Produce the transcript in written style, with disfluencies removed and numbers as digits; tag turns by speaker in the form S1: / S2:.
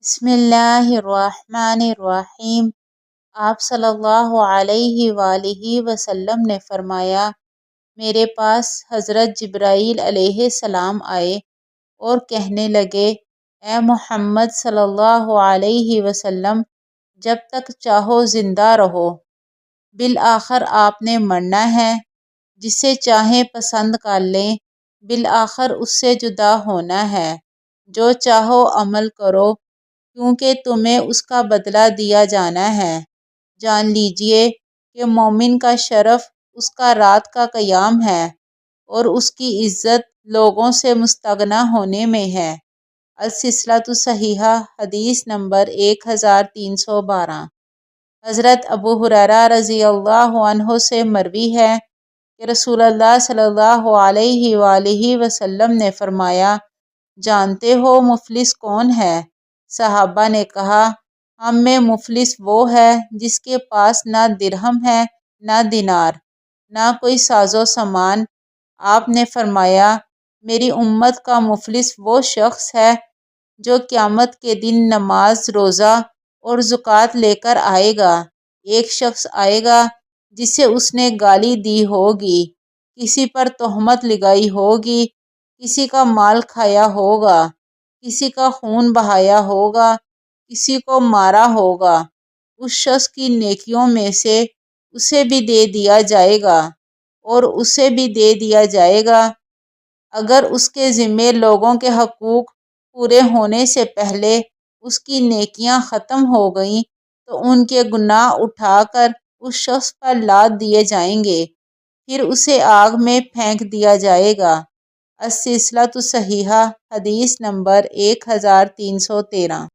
S1: بسم اللہ الرحمن الرحیم۔ آپ صلی اللہ علیہ وآلہ وسلم نے فرمایا، میرے پاس حضرت جبرائیل علیہ السلام آئے اور کہنے لگے، اے محمد صلی اللہ علیہ وسلم، جب تک چاہو زندہ رہو، بالآخر آپ نے مرنا ہے، جسے چاہیں پسند کر لیں، بالآخر اس سے جدا ہونا ہے، جو چاہو عمل کرو، کیونکہ تمہیں اس کا بدلہ دیا جانا ہے۔ جان لیجئے کہ مومن کا شرف اس کا رات کا قیام ہے اور اس کی عزت لوگوں سے مستغنی ہونے میں ہے۔ السلسلۃ الصحیحہ، حدیث نمبر 1312۔ حضرت ابو ہریرہ رضی اللہ عنہ سے مروی ہے کہ رسول اللہ صلی اللہ علیہ وآلہ وسلم نے فرمایا، جانتے ہو مفلس کون ہے؟ صحابہ نے کہا، ہم میں مفلس وہ ہے جس کے پاس نہ درہم ہے، نہ دینار، نہ کوئی ساز و سامان۔ آپ نے فرمایا، میری امت کا مفلس وہ شخص ہے جو قیامت کے دن نماز، روزہ اور زکوٰۃ لے کر آئے گا۔ ایک شخص آئے گا جسے اس نے گالی دی ہوگی، کسی پر تہمت لگائی ہوگی، کسی کا مال کھایا ہوگا، کسی کا خون بہایا ہوگا، کسی کو مارا ہوگا۔ اس شخص کی نیکیوں میں سے اسے بھی دے دیا جائے گا اور اسے بھی دے دیا جائے گا۔ اگر اس کے ذمے لوگوں کے حقوق پورے ہونے سے پہلے اس کی نیکیاں ختم ہو گئیں تو ان کے گناہ اٹھا کر اس شخص پر لاد دیے جائیں گے، پھر اسے آگ میں پھینک دیا جائے گا۔ السلسلۃ الصحیحہ، حدیث نمبر 1313۔